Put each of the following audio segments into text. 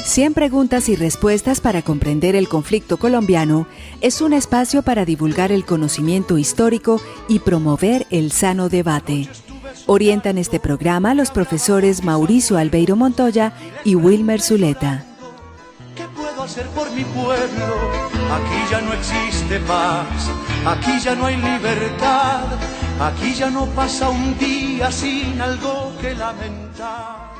100 preguntas y respuestas para comprender el conflicto colombiano es un espacio para divulgar el conocimiento histórico y promover el sano debate. Orientan este programa los profesores Mauricio Albeiro Montoya y Wilmer Zuleta. ¿Qué puedo hacer por mi pueblo? Aquí ya no existe paz, aquí ya no hay libertad, aquí ya no pasa un día sin algo que lamentar.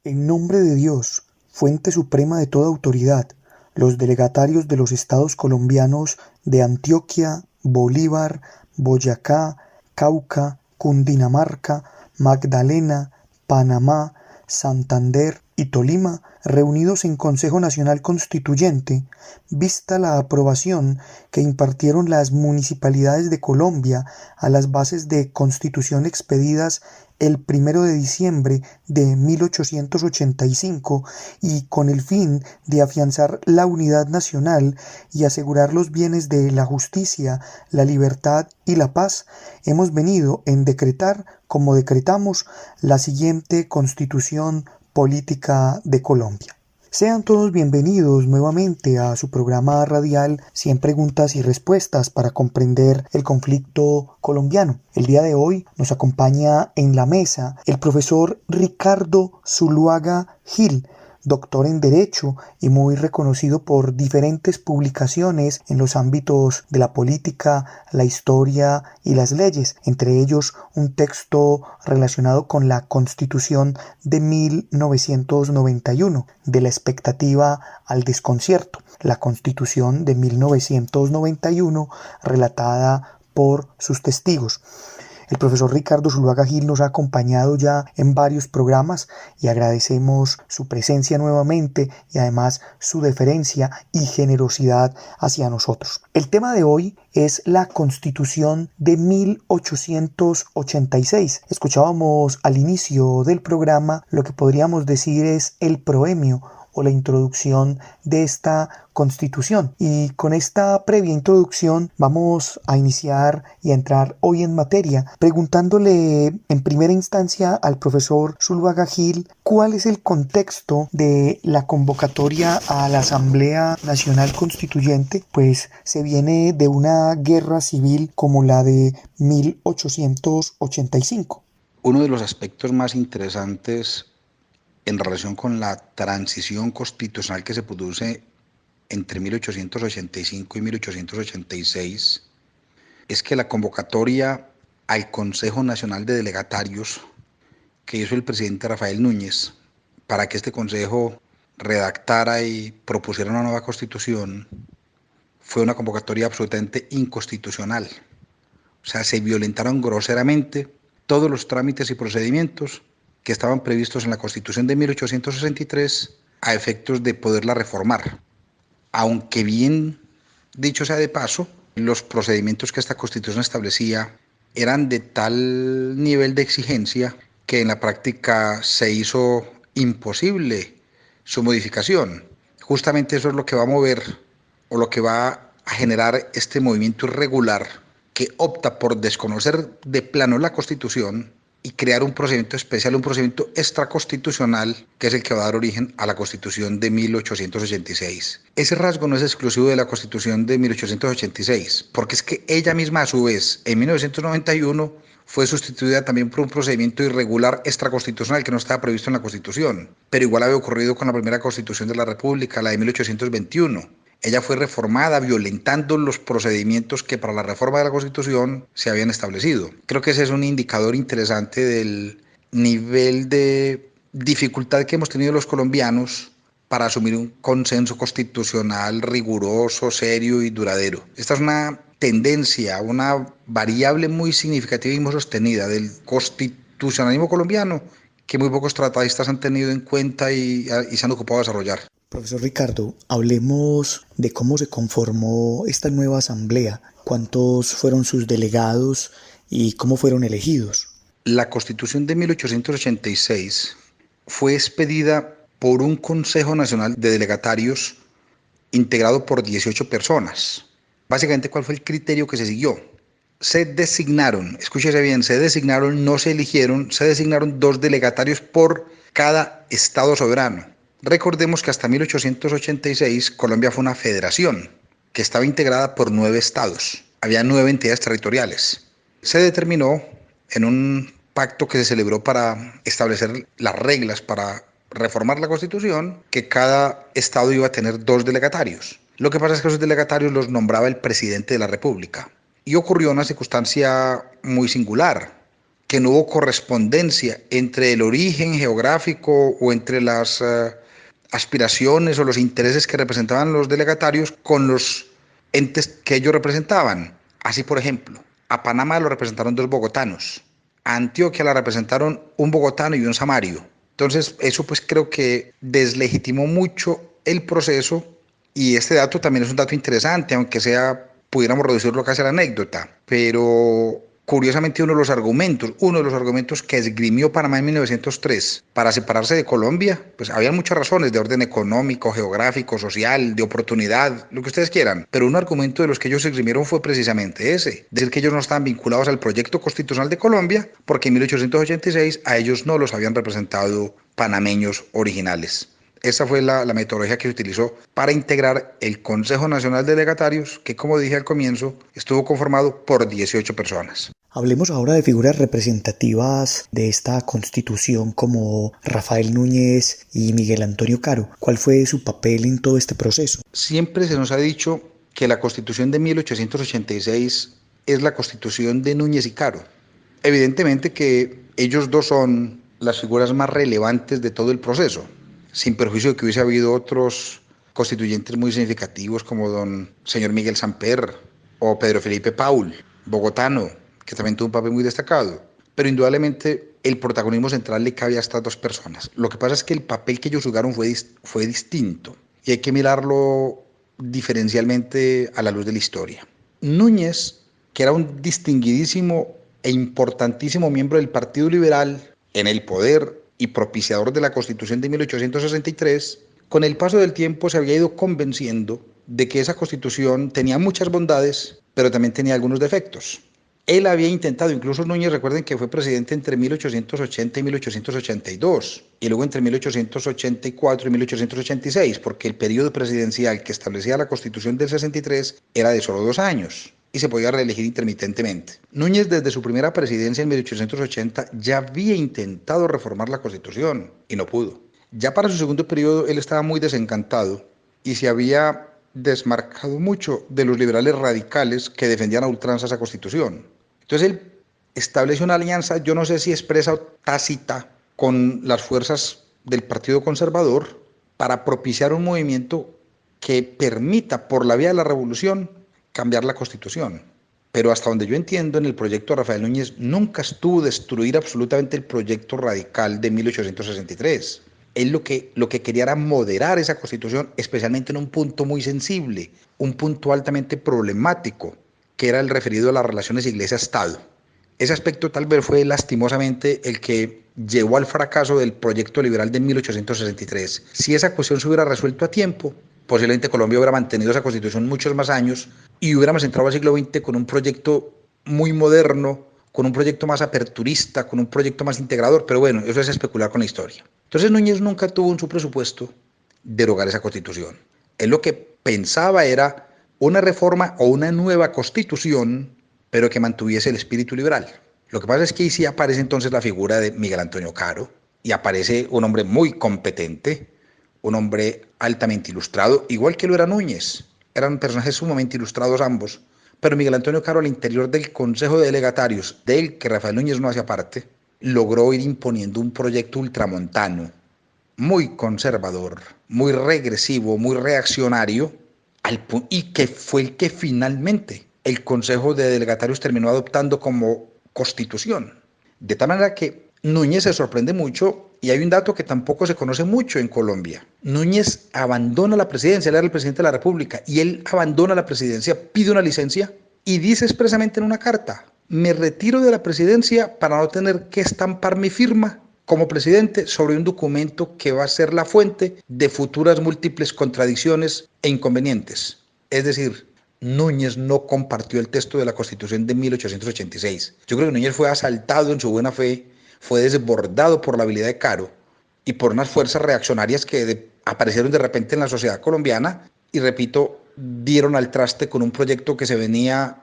En nombre de Dios, fuente suprema de toda autoridad, los delegatarios de los estados colombianos de Antioquia, Bolívar, Boyacá, Cauca, Cundinamarca, Magdalena, Panamá, Santander y Tolima, reunidos en Consejo Nacional Constituyente, vista la aprobación que impartieron las municipalidades de Colombia a las bases de constitución expedidas el 1 de diciembre de 1885 y con el fin de afianzar la unidad nacional y asegurar los bienes de la justicia, la libertad y la paz, hemos venido en decretar, como decretamos, la siguiente Constitución Política de Colombia. Sean todos bienvenidos nuevamente a su programa radial 100 preguntas y respuestas para comprender el conflicto colombiano. El día de hoy nos acompaña en la mesa el profesor Ricardo Zuluaga Gil, doctor en Derecho y muy reconocido por diferentes publicaciones en los ámbitos de la política, la historia y las leyes, entre ellos un texto relacionado con la Constitución de 1991, de la expectativa al desconcierto, la Constitución de 1991 relatada por sus testigos. El profesor Ricardo Zuluaga Gil nos ha acompañado ya en varios programas y agradecemos su presencia nuevamente y además su deferencia y generosidad hacia nosotros. El tema de hoy es la Constitución de 1886. Escuchábamos al inicio del programa lo que podríamos decir es el proemio o la introducción de esta Constitución. Y con esta previa introducción vamos a iniciar y a entrar hoy en materia, preguntándole en primera instancia al profesor Zuluaga Gil cuál es el contexto de la convocatoria a la Asamblea Nacional Constituyente, pues se viene de una guerra civil como la de 1885. Uno de los aspectos más interesantes en relación con la transición constitucional que se produce entre 1885 y 1886, es que la convocatoria al Consejo Nacional de Delegatarios que hizo el presidente Rafael Núñez para que este consejo redactara y propusiera una nueva constitución fue una convocatoria absolutamente inconstitucional. O sea, se violentaron groseramente todos los trámites y procedimientos que estaban previstos en la Constitución de 1863 a efectos de poderla reformar. Aunque bien dicho sea de paso, los procedimientos que esta Constitución establecía eran de tal nivel de exigencia que en la práctica se hizo imposible su modificación. Justamente eso es lo que va a mover o lo que va a generar este movimiento irregular que opta por desconocer de plano la Constitución y crear un procedimiento especial, un procedimiento extraconstitucional, que es el que va a dar origen a la Constitución de 1886. Ese rasgo no es exclusivo de la Constitución de 1886, porque es que ella misma a su vez, en 1991, fue sustituida también por un procedimiento irregular extraconstitucional que no estaba previsto en la Constitución, pero igual había ocurrido con la primera Constitución de la República, la de 1821. Ella fue reformada violentando los procedimientos que para la reforma de la Constitución se habían establecido. Creo que ese es un indicador interesante del nivel de dificultad que hemos tenido los colombianos para asumir un consenso constitucional riguroso, serio y duradero. Esta es una tendencia, una variable muy significativa y muy sostenida del constitucionalismo colombiano que muy pocos tratadistas han tenido en cuenta y se han ocupado de desarrollar. Profesor Ricardo, hablemos de cómo se conformó esta nueva asamblea, cuántos fueron sus delegados y cómo fueron elegidos. La Constitución de 1886 fue expedida por un Consejo Nacional de Delegatarios integrado por 18 personas. Básicamente, ¿cuál fue el criterio que se siguió? Se designaron, escúchese bien, no se eligieron, se designaron 2 delegatarios por cada estado soberano. Recordemos que hasta 1886 Colombia fue una federación que estaba integrada por 9 estados. Había 9 entidades territoriales. Se determinó en un pacto que se celebró para establecer las reglas para reformar la Constitución que cada estado iba a tener 2 delegatarios. Lo que pasa es que esos delegatarios los nombraba el presidente de la República. Y ocurrió una circunstancia muy singular, que no hubo correspondencia entre el origen geográfico o entre las aspiraciones o los intereses que representaban los delegatarios con los entes que ellos representaban. Así, por ejemplo, a Panamá lo representaron 2 bogotanos, a Antioquia la representaron un bogotano y un samario. Entonces, eso pues creo que deslegitimó mucho el proceso, y este dato también es un dato interesante, aunque pudiéramos reducirlo casi a la anécdota, pero curiosamente uno de los argumentos que esgrimió Panamá en 1903 para separarse de Colombia, pues había muchas razones de orden económico, geográfico, social, de oportunidad, lo que ustedes quieran, pero un argumento de los que ellos esgrimieron fue precisamente ese, decir que ellos no estaban vinculados al proyecto constitucional de Colombia porque en 1886 a ellos no los habían representado panameños originales. Esa fue la metodología que se utilizó para integrar el Consejo Nacional de Delegatarios, que, como dije al comienzo, estuvo conformado por 18 personas. Hablemos ahora de figuras representativas de esta constitución como Rafael Núñez y Miguel Antonio Caro. ¿Cuál fue su papel en todo este proceso? Siempre se nos ha dicho que la Constitución de 1886 es la Constitución de Núñez y Caro. Evidentemente que ellos dos son las figuras más relevantes de todo el proceso, sin perjuicio de que hubiese habido otros constituyentes muy significativos como don señor Miguel Samper o Pedro Felipe Paul, bogotano, que también tuvo un papel muy destacado. Pero indudablemente el protagonismo central le cabe a estas 2 personas. Lo que pasa es que el papel que ellos jugaron fue distinto y hay que mirarlo diferencialmente a la luz de la historia. Núñez, que era un distinguidísimo e importantísimo miembro del Partido Liberal en el poder y propiciador de la Constitución de 1863, con el paso del tiempo se había ido convenciendo de que esa Constitución tenía muchas bondades, pero también tenía algunos defectos. Él había intentado, incluso Núñez, recuerden que fue presidente entre 1880 y 1882, y luego entre 1884 y 1886, porque el periodo presidencial que establecía la Constitución del 63 era de solo 2 años. Y se podía reelegir intermitentemente. Núñez, desde su primera presidencia en 1880, ya había intentado reformar la Constitución y no pudo. Ya para su segundo periodo él estaba muy desencantado y se había desmarcado mucho de los liberales radicales que defendían a ultranza esa Constitución. Entonces él establece una alianza, yo no sé si expresa o tácita, con las fuerzas del Partido Conservador para propiciar un movimiento que permita, por la vía de la revolución, cambiar la Constitución. Pero hasta donde yo entiendo, en el proyecto de Rafael Núñez nunca estuvo destruir absolutamente el proyecto radical de 1863. Él lo que quería era moderar esa Constitución, especialmente en un punto muy sensible, un punto altamente problemático, que era el referido a las relaciones Iglesia-Estado. Ese aspecto tal vez fue lastimosamente el que llevó al fracaso del proyecto liberal de 1863. Si esa cuestión se hubiera resuelto a tiempo, posiblemente Colombia hubiera mantenido esa Constitución muchos más años y hubiéramos entrado al siglo XX con un proyecto muy moderno, con un proyecto más aperturista, con un proyecto más integrador, pero bueno, eso es especular con la historia. Entonces Núñez nunca tuvo en su presupuesto derogar esa Constitución. Él lo que pensaba era una reforma o una nueva Constitución, pero que mantuviese el espíritu liberal. Lo que pasa es que ahí sí aparece entonces la figura de Miguel Antonio Caro y aparece un hombre muy competente, un hombre altamente ilustrado, igual que lo era Núñez. Eran personajes sumamente ilustrados ambos, pero Miguel Antonio Caro, al interior del Consejo de Delegatarios, del que Rafael Núñez no hacía parte, logró ir imponiendo un proyecto ultramontano, muy conservador, muy regresivo, muy reaccionario, y que fue el que finalmente el Consejo de Delegatarios terminó adoptando como constitución. De tal manera que Núñez se sorprende mucho, y hay un dato que tampoco se conoce mucho en Colombia. Núñez abandona la presidencia, él era el presidente de la República, y él abandona la presidencia, pide una licencia y dice expresamente en una carta: me retiro de la presidencia para no tener que estampar mi firma como presidente sobre un documento que va a ser la fuente de futuras múltiples contradicciones e inconvenientes. Es decir, Núñez no compartió el texto de la Constitución de 1886. Yo creo que Núñez fue asaltado en su buena fe, fue desbordado por la habilidad de Caro y por unas fuerzas reaccionarias que aparecieron de repente en la sociedad colombiana y, repito, dieron al traste con un proyecto que se venía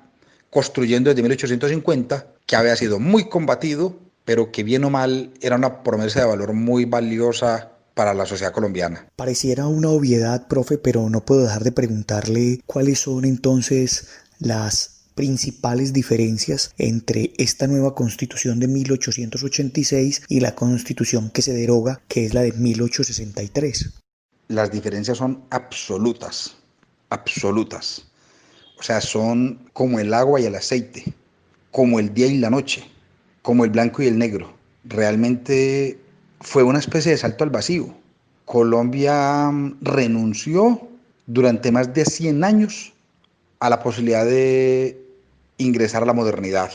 construyendo desde 1850, que había sido muy combatido, pero que bien o mal era una promesa de valor muy valiosa para la sociedad colombiana. Pareciera una obviedad, profe, pero no puedo dejar de preguntarle cuáles son entonces las principales diferencias entre esta nueva constitución de 1886 y la constitución que se deroga, que es la de 1863. Las diferencias son absolutas, absolutas. O sea, son como el agua y el aceite, como el día y la noche, como el blanco y el negro. Realmente fue una especie de salto al vacío. Colombia renunció durante más de 100 años a la posibilidad de ingresar a la modernidad.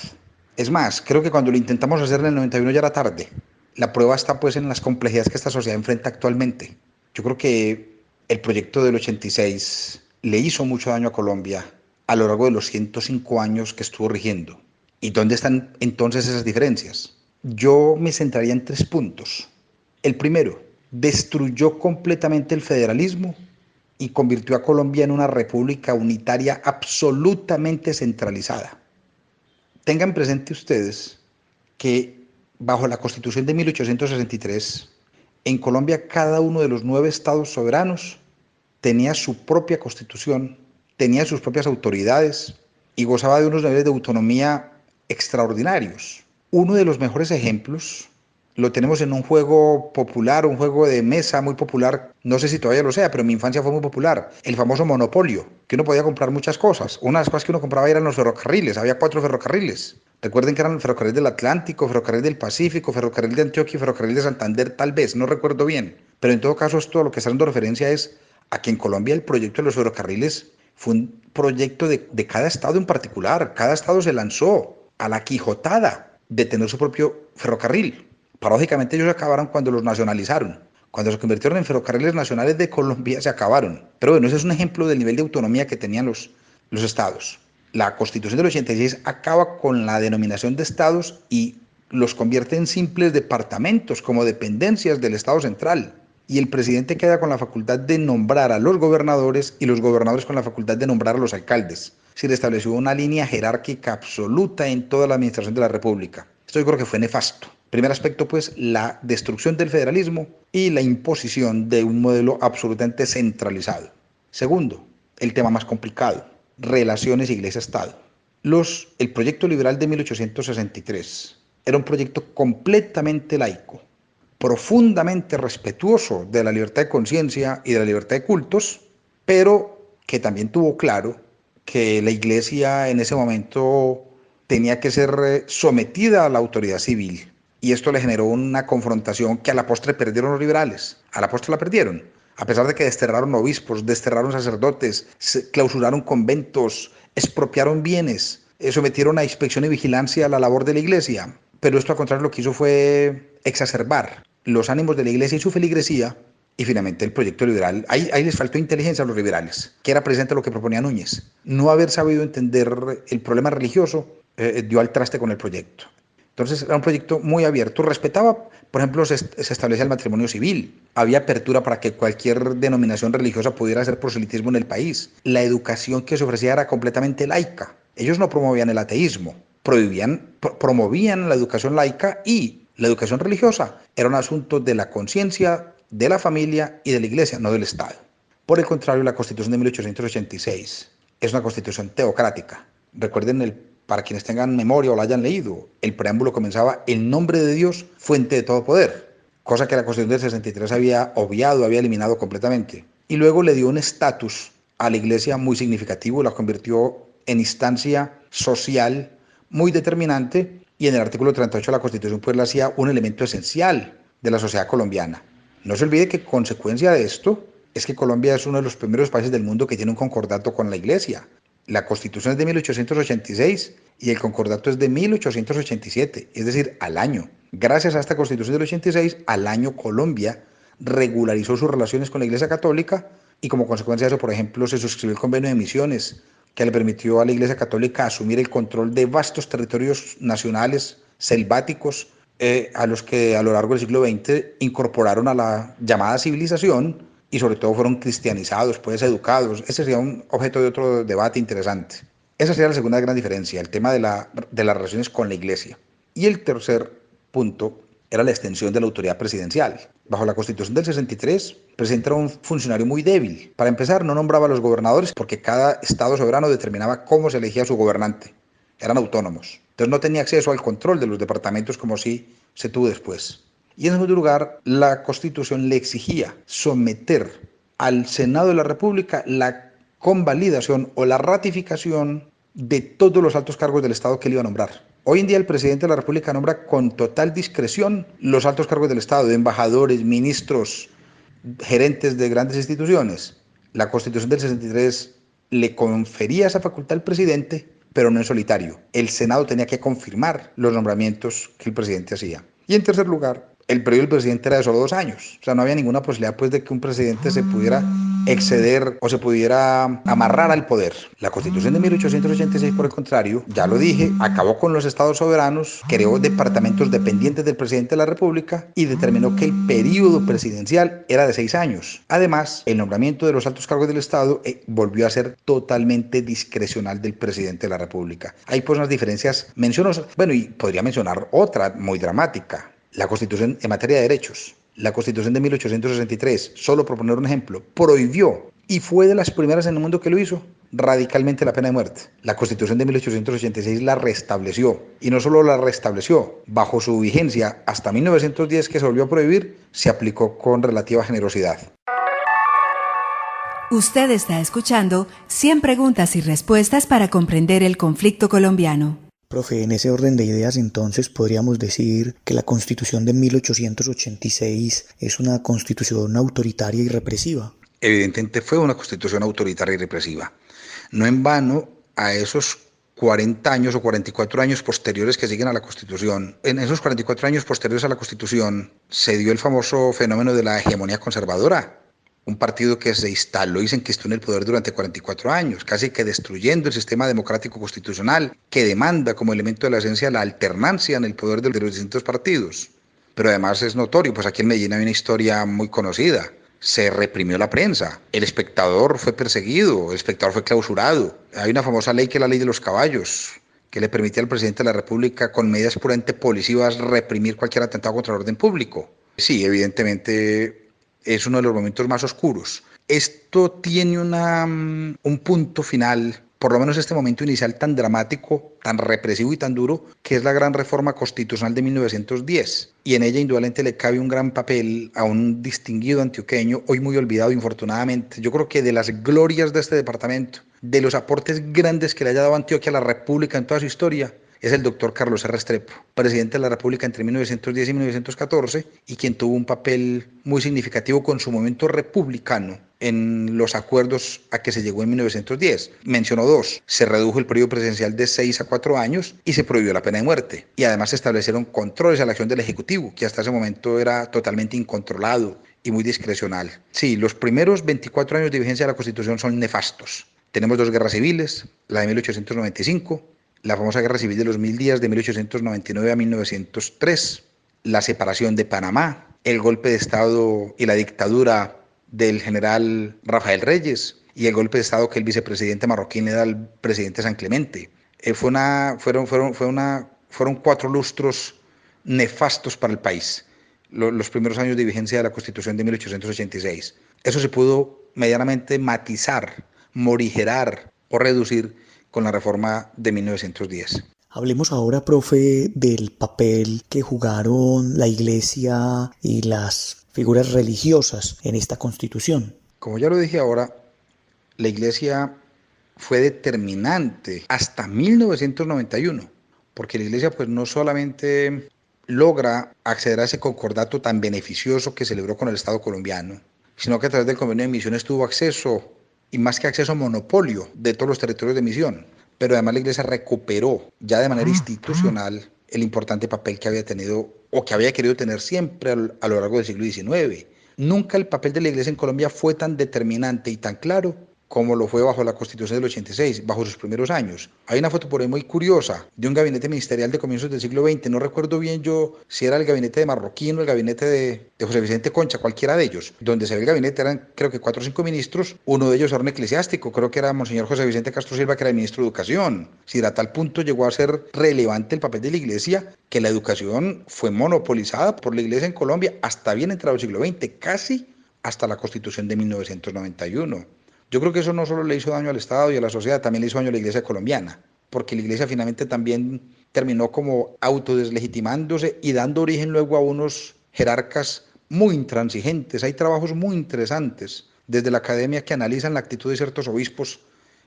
Es más, creo que cuando lo intentamos hacer en el 91 ya era tarde. La prueba está pues en las complejidades que esta sociedad enfrenta actualmente. Yo creo que el proyecto del 86 le hizo mucho daño a Colombia a lo largo de los 105 años que estuvo rigiendo. ¿Y dónde están entonces esas diferencias? Yo me centraría en 3 puntos. El primero, destruyó completamente el federalismo y convirtió a Colombia en una república unitaria absolutamente centralizada. Tengan presente ustedes que bajo la Constitución de 1863, en Colombia cada uno de los 9 estados soberanos tenía su propia constitución, tenía sus propias autoridades y gozaba de unos niveles de autonomía extraordinarios. Uno de los mejores ejemplos lo tenemos en un juego popular, un juego de mesa muy popular, no sé si todavía lo sea, pero en mi infancia fue muy popular, el famoso Monopolio, que uno podía comprar muchas cosas. Una de las cosas que uno compraba eran los ferrocarriles, había 4 ferrocarriles. Recuerden que eran el ferrocarril del Atlántico, ferrocarril del Pacífico, ferrocarril de Antioquia y ferrocarril de Santander, tal vez, no recuerdo bien. Pero en todo caso, esto lo que está dando referencia es a que en Colombia el proyecto de los ferrocarriles fue un proyecto de cada estado en particular. Cada estado se lanzó a la quijotada de tener su propio ferrocarril. Paradójicamente ellos acabaron cuando los nacionalizaron. Cuando se convirtieron en ferrocarriles nacionales de Colombia se acabaron. Pero bueno, ese es un ejemplo del nivel de autonomía que tenían los estados. La Constitución del 86 acaba con la denominación de estados y los convierte en simples departamentos como dependencias del Estado central. Y el presidente queda con la facultad de nombrar a los gobernadores y los gobernadores con la facultad de nombrar a los alcaldes. Se le estableció una línea jerárquica absoluta en toda la administración de la República. Esto yo creo que fue nefasto. Primer aspecto, pues, la destrucción del federalismo y la imposición de un modelo absolutamente centralizado. Segundo, el tema más complicado, relaciones Iglesia-Estado. El proyecto liberal de 1863 era un proyecto completamente laico, profundamente respetuoso de la libertad de conciencia y de la libertad de cultos, pero que también tuvo claro que la Iglesia en ese momento tenía que ser sometida a la autoridad civil. Y esto le generó una confrontación que a la postre perdieron los liberales. A la postre la perdieron. A pesar de que desterraron obispos, desterraron sacerdotes, clausuraron conventos, expropiaron bienes, sometieron a inspección y vigilancia a la labor de la Iglesia. Pero esto al contrario lo que hizo fue exacerbar los ánimos de la Iglesia y su feligresía. Y finalmente el proyecto liberal, ahí les faltó inteligencia a los liberales, que era presente lo que proponía Núñez. No haber sabido entender el problema religioso dio al traste con el proyecto. Entonces era un proyecto muy abierto, respetaba, por ejemplo, se establecía el matrimonio civil, había apertura para que cualquier denominación religiosa pudiera hacer proselitismo en el país. La educación que se ofrecía era completamente laica. Ellos no promovían el ateísmo, promovían la educación laica, y la educación religiosa era un asunto de la conciencia, de la familia y de la Iglesia, no del Estado. Por el contrario, la Constitución de 1886 es una constitución teocrática. Recuerden para quienes tengan memoria o la hayan leído, el preámbulo comenzaba: en nombre de Dios, fuente de todo poder, cosa que la Constitución del 63 había obviado, había eliminado completamente. Y luego le dio un estatus a la Iglesia muy significativo, la convirtió en instancia social muy determinante, y en el artículo 38 de la Constitución pues la hacía un elemento esencial de la sociedad colombiana. No se olvide que consecuencia de esto es que Colombia es uno de los primeros países del mundo que tiene un concordato con la Iglesia. La Constitución es de 1886 y el concordato es de 1887, es decir, al año. Gracias a esta Constitución del 86, al año Colombia regularizó sus relaciones con la Iglesia Católica, y como consecuencia de eso, por ejemplo, se suscribió el convenio de misiones que le permitió a la Iglesia Católica asumir el control de vastos territorios nacionales selváticos a los que a lo largo del siglo XX incorporaron a la llamada civilización y sobre todo fueron cristianizados, pues educados. Ese sería un objeto de otro debate interesante. Esa sería la segunda gran diferencia, el tema de las relaciones con la Iglesia. Y el tercer punto era la extensión de la autoridad presidencial. Bajo la Constitución del 63, el presidente era un funcionario muy débil. Para empezar, no nombraba a los gobernadores porque cada estado soberano determinaba cómo se elegía a su gobernante. Eran autónomos. Entonces no tenía acceso al control de los departamentos como sí se tuvo después. Y en segundo lugar, la Constitución le exigía someter al Senado de la República la convalidación o la ratificación de todos los altos cargos del Estado que él iba a nombrar. Hoy en día el presidente de la República nombra con total discreción los altos cargos del Estado, de embajadores, ministros, gerentes de grandes instituciones. La Constitución del 63 le confería esa facultad al presidente, pero no en solitario. El Senado tenía que confirmar los nombramientos que el presidente hacía. Y en tercer lugar, el periodo del presidente era de solo 2 años. O sea, no había ninguna posibilidad pues, de que un presidente se pudiera exceder o se pudiera amarrar al poder. La Constitución de 1886, por el contrario, ya lo dije, acabó con los estados soberanos, creó departamentos dependientes del presidente de la República y determinó que el periodo presidencial era de 6 años. Además, el nombramiento de los altos cargos del Estado volvió a ser totalmente discrecional del presidente de la República. Hay pues unas diferencias, bueno, y podría mencionar otra muy dramática. La Constitución en materia de derechos. La Constitución de 1863, solo por poner un ejemplo, prohibió, y fue de las primeras en el mundo que lo hizo, radicalmente la pena de muerte. La Constitución de 1886 la restableció, y no solo la restableció, bajo su vigencia hasta 1910 que se volvió a prohibir, se aplicó con relativa generosidad. Usted está escuchando 100 preguntas y respuestas para comprender el conflicto colombiano. Profe, en ese orden de ideas entonces podríamos decir que la Constitución de 1886 es una constitución autoritaria y represiva. Evidentemente fue una constitución autoritaria y represiva. No en vano, a esos 40 años o 44 años posteriores que siguen a la Constitución, en esos 44 años posteriores a la Constitución se dio el famoso fenómeno de la hegemonía conservadora. Un partido que se instaló y se enquistó en el poder durante 44 años, casi que destruyendo el sistema democrático constitucional, que demanda como elemento de la esencia la alternancia en el poder de los distintos partidos. Pero además es notorio, pues aquí en Medellín hay una historia muy conocida. Se reprimió la prensa, el espectador fue perseguido, el espectador fue clausurado. Hay una famosa ley que es la ley de los caballos, que le permitía al presidente de la República, con medidas puramente policivas, reprimir cualquier atentado contra el orden público. Sí, evidentemente es uno de los momentos más oscuros. Esto tiene un punto final, por lo menos este momento inicial tan dramático, tan represivo y tan duro, que es la gran reforma constitucional de 1910. Y en ella indudablemente le cabe un gran papel a un distinguido antioqueño, hoy muy olvidado infortunadamente. Yo creo que de las glorias de este departamento, de los aportes grandes que le haya dado Antioquia a la República en toda su historia, es el doctor Carlos R. Restrepo, presidente de la República entre 1910 y 1914 y quien tuvo un papel muy significativo con su movimiento republicano en los acuerdos a que se llegó en 1910. Mencionó 2, se redujo el periodo presidencial de 6 a 4 años y se prohibió la pena de muerte. Y además se establecieron controles a la acción del Ejecutivo, que hasta ese momento era totalmente incontrolado y muy discrecional. Sí, los primeros 24 años de vigencia de la Constitución son nefastos. Tenemos 2 guerras civiles, la de 1895, la famosa Guerra Civil de los 1000 días de 1899 a 1903, la separación de Panamá, el golpe de Estado y la dictadura del general Rafael Reyes y el golpe de Estado que el vicepresidente marroquí le da al presidente San Clemente. Fueron 4 lustros nefastos para el país, los primeros años de vigencia de la Constitución de 1886. Eso se pudo medianamente matizar, morigerar o reducir con la reforma de 1910. Hablemos ahora, profe, del papel que jugaron la Iglesia y las figuras religiosas en esta Constitución. Como ya lo dije ahora, la Iglesia fue determinante hasta 1991, porque la Iglesia pues no solamente logra acceder a ese concordato tan beneficioso que celebró con el Estado colombiano, sino que a través del convenio de misiones tuvo acceso, y más que acceso, monopolio de todos los territorios de misión. Pero además la Iglesia recuperó ya de manera institucional el importante papel que había tenido o que había querido tener siempre a lo largo del siglo XIX. Nunca el papel de la Iglesia en Colombia fue tan determinante y tan claro como lo fue bajo la Constitución del 86, bajo sus primeros años. Hay una foto por ahí muy curiosa de un gabinete ministerial de comienzos del siglo XX, no recuerdo bien yo si era el gabinete de Marroquín o el gabinete de José Vicente Concha, cualquiera de ellos. Donde se ve el gabinete eran creo que 4 o 5 ministros, uno de ellos era un eclesiástico, creo que era Monseñor José Vicente Castro Silva, que era el ministro de Educación. Si a tal punto llegó a ser relevante el papel de la iglesia, que la educación fue monopolizada por la iglesia en Colombia hasta bien entrado el siglo XX, casi hasta la Constitución de 1991. Yo creo que eso no solo le hizo daño al Estado y a la sociedad, también le hizo daño a la iglesia colombiana, porque la iglesia finalmente también terminó como autodeslegitimándose y dando origen luego a unos jerarcas muy intransigentes. Hay trabajos muy interesantes desde la academia que analizan la actitud de ciertos obispos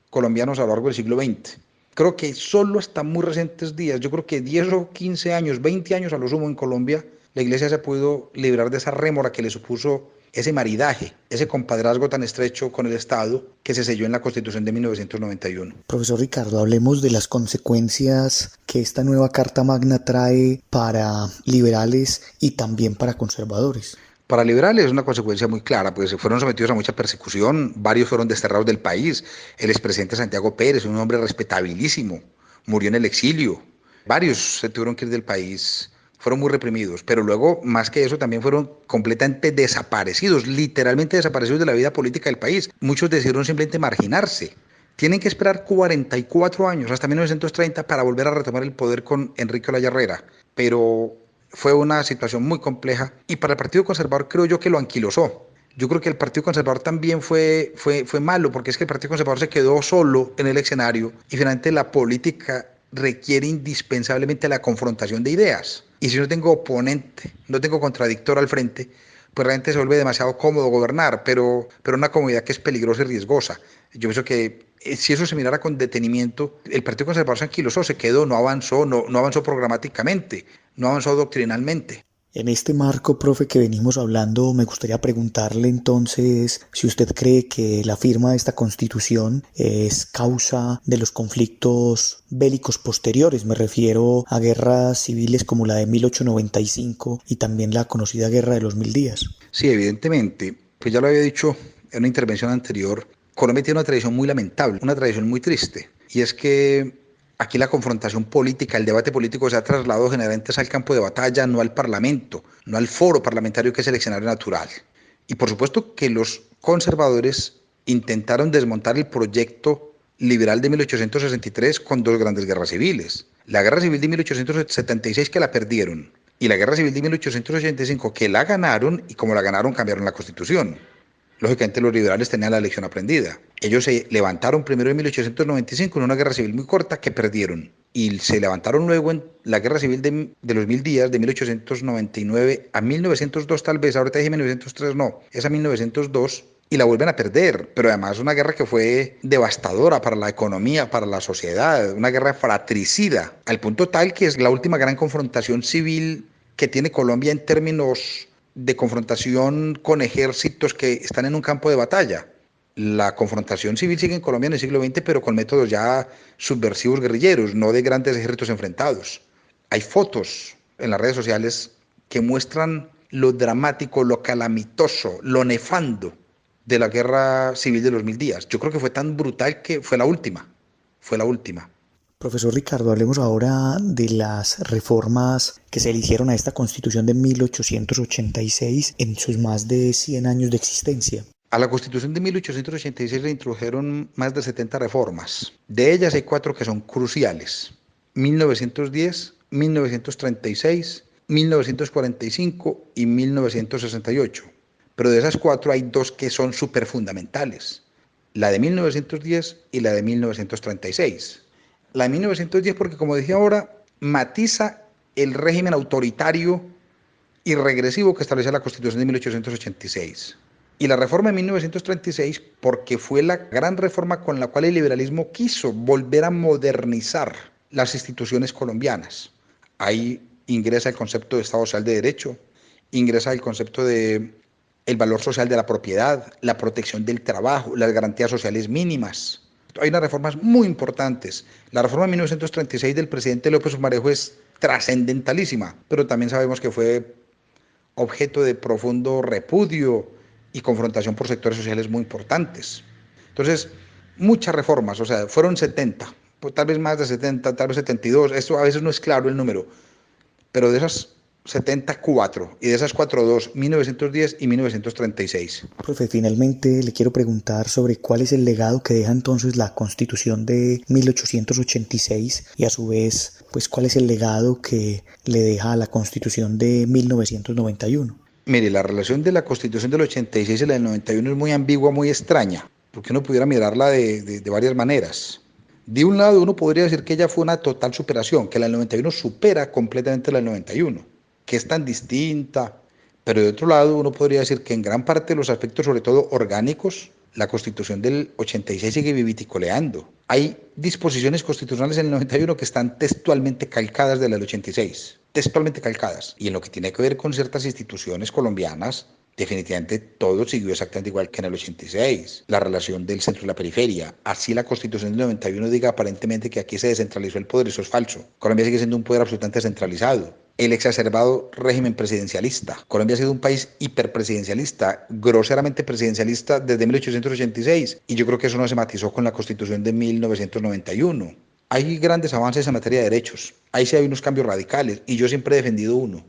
colombianos a lo largo del siglo XX. Creo que solo hasta muy recientes días, yo creo que 10 o 15 años, 20 años a lo sumo en Colombia, la iglesia se ha podido librar de esa rémora que le supuso ese maridaje, ese compadrazgo tan estrecho con el Estado que se selló en la Constitución de 1991. Profesor Ricardo, hablemos de las consecuencias que esta nueva Carta Magna trae para liberales y también para conservadores. Para liberales es una consecuencia muy clara, pues fueron sometidos a mucha persecución, varios fueron desterrados del país. El expresidente Santiago Pérez, un hombre respetabilísimo, murió en el exilio. Varios se tuvieron que ir del país, fueron muy reprimidos, pero luego, más que eso, también fueron completamente desaparecidos, literalmente desaparecidos de la vida política del país. Muchos decidieron simplemente marginarse. Tienen que esperar 44 años, hasta 1930, para volver a retomar el poder con Enrique Olaya Herrera, pero fue una situación muy compleja y para el Partido Conservador creo yo que lo anquilosó. Yo creo que el Partido Conservador también fue malo, porque es que el Partido Conservador se quedó solo en el escenario y finalmente la política requiere indispensablemente la confrontación de ideas. Y si no tengo oponente, no tengo contradictor al frente, pues realmente se vuelve demasiado cómodo gobernar, pero una comodidad que es peligrosa y riesgosa. Yo pienso que si eso se mirara con detenimiento, el Partido Conservador se anquilosó, se quedó, no avanzó, no avanzó programáticamente, no avanzó doctrinalmente. En este marco, profe, que venimos hablando, me gustaría preguntarle entonces si usted cree que la firma de esta Constitución es causa de los conflictos bélicos posteriores. Me refiero a guerras civiles como la de 1895 y también la conocida Guerra de los 1000 días. Sí, evidentemente. Pues ya lo había dicho en una intervención anterior, Colombia tiene una tradición muy lamentable, una tradición muy triste, y es que aquí la confrontación política, el debate político se ha trasladado generalmente al campo de batalla, no al Parlamento, no al foro parlamentario que es el escenario natural. Y por supuesto que los conservadores intentaron desmontar el proyecto liberal de 1863 con 2 grandes guerras civiles. La guerra civil de 1876 que la perdieron y la guerra civil de 1885 que la ganaron, y como la ganaron cambiaron la Constitución. Lógicamente los liberales tenían la lección aprendida. Ellos se levantaron primero en 1895 en una guerra civil muy corta que perdieron. Y se levantaron luego en la guerra civil de los 1000 días, de 1899 a 1902 tal vez, ahorita dije 1903 no, es a 1902, y la vuelven a perder. Pero además una guerra que fue devastadora para la economía, para la sociedad, una guerra fratricida, al punto tal que es la última gran confrontación civil que tiene Colombia en términos de confrontación con ejércitos que están en un campo de batalla. La confrontación civil sigue en Colombia en el siglo XX, pero con métodos ya subversivos guerrilleros, no de grandes ejércitos enfrentados. Hay fotos en las redes sociales que muestran lo dramático, lo calamitoso, lo nefando de la guerra civil de los 1000 días. Yo creo que fue tan brutal que fue la última. Profesor Ricardo, hablemos ahora de las reformas que se le hicieron a esta Constitución de 1886 en sus más de 100 años de existencia. A la Constitución de 1886 le introdujeron más de 70 reformas. De ellas hay 4 que son cruciales: 1910, 1936, 1945 y 1968. Pero de esas 4 hay 2 que son súper fundamentales: la de 1910 y la de 1936. La de 1910 porque, como dije ahora, matiza el régimen autoritario y regresivo que establecía la Constitución de 1886. Y la reforma de 1936 porque fue la gran reforma con la cual el liberalismo quiso volver a modernizar las instituciones colombianas. Ahí ingresa el concepto de Estado Social de Derecho, ingresa el concepto de el valor social de la propiedad, la protección del trabajo, las garantías sociales mínimas. Hay unas reformas muy importantes. La reforma de 1936 del presidente López Pumarejo es trascendentalísima, pero también sabemos que fue objeto de profundo repudio y confrontación por sectores sociales muy importantes. Entonces, muchas reformas, o sea, fueron 70, pues tal vez más de 70, tal vez 72, esto a veces no es claro el número, pero de esas 74 y de esas 42, 1910 y 1936. Profe, finalmente le quiero preguntar sobre cuál es el legado que deja entonces la Constitución de 1886 y a su vez, pues cuál es el legado que le deja a la Constitución de 1991. Mire, la relación de la Constitución del 86 y la del 91 es muy ambigua, muy extraña, porque uno pudiera mirarla de varias maneras. De un lado, uno podría decir que ella fue una total superación, que la del 91 supera completamente la del 91, que es tan distinta, pero de otro lado, uno podría decir que en gran parte de los aspectos, sobre todo orgánicos, la Constitución del 86 sigue viviticoleando. Hay disposiciones constitucionales en el 91 que están textualmente calcadas de la del 86, textualmente calcadas. Y en lo que tiene que ver con ciertas instituciones colombianas, definitivamente todo siguió exactamente igual que en el 86. La relación del centro y la periferia. Así la Constitución del 91 diga aparentemente que aquí se descentralizó el poder, eso es falso. Colombia sigue siendo un poder absolutamente centralizado. El exacerbado régimen presidencialista. Colombia ha sido un país hiperpresidencialista, groseramente presidencialista desde 1886, y yo creo que eso no se matizó con la Constitución de 1991. Hay grandes avances en materia de derechos, ahí sí hay unos cambios radicales, y yo siempre he defendido uno: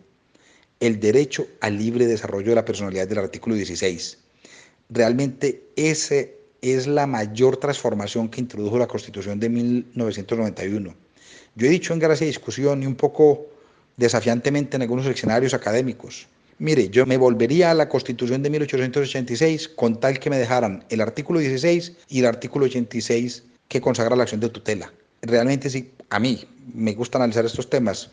el derecho al libre desarrollo de la personalidad del artículo 16. Realmente esa es la mayor transformación que introdujo la Constitución de 1991. Yo he dicho en gracia de discusión y un poco desafiantemente en algunos escenarios académicos: mire, yo me volvería a la Constitución de 1886 con tal que me dejaran el artículo 16 y el artículo 86 que consagra la acción de tutela. Realmente sí, a mí me gusta analizar estos temas.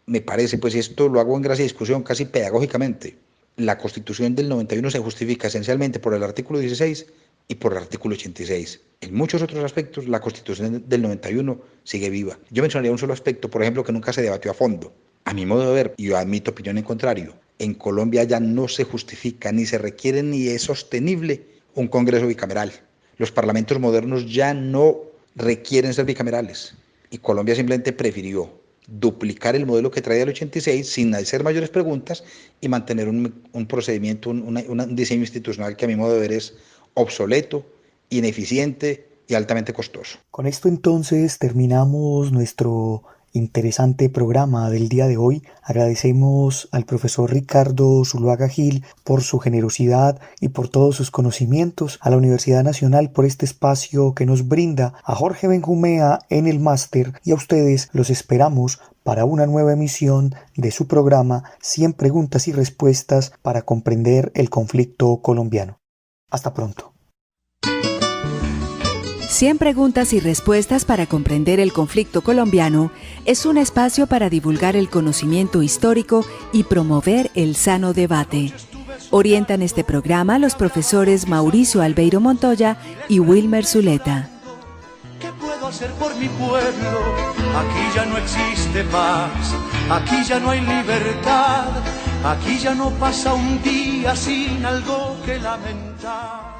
Me parece, pues, y esto lo hago en gracia de discusión casi pedagógicamente, la Constitución del 91 se justifica esencialmente por el artículo 16 y por el artículo 86. En muchos otros aspectos, la Constitución del 91 sigue viva. Yo mencionaría un solo aspecto, por ejemplo, que nunca se debatió a fondo. A mi modo de ver, y yo admito opinión en contrario, en Colombia ya no se justifica, ni se requiere, ni es sostenible un Congreso bicameral. Los parlamentos modernos ya no requieren ser bicamerales. Y Colombia simplemente prefirió duplicar el modelo que traía el 86 sin hacer mayores preguntas y mantener un procedimiento, un diseño institucional que a mi modo de ver es obsoleto, ineficiente y altamente costoso. Con esto entonces terminamos nuestro interesante programa del día de hoy. Agradecemos al profesor Ricardo Zuluaga Gil por su generosidad y por todos sus conocimientos, a la Universidad Nacional por este espacio que nos brinda, a Jorge Benjumea en el máster, y a ustedes los esperamos para una nueva emisión de su programa 100 preguntas y respuestas para comprender el conflicto colombiano. Hasta pronto. 100 preguntas y respuestas para comprender el conflicto colombiano es un espacio para divulgar el conocimiento histórico y promover el sano debate. Orientan este programa los profesores Mauricio Albeiro Montoya y Wilmer Zuleta. ¿Qué puedo hacer por mi pueblo? Aquí ya no existe paz, aquí ya no hay libertad, aquí ya no pasa un día sin algo que lamentar.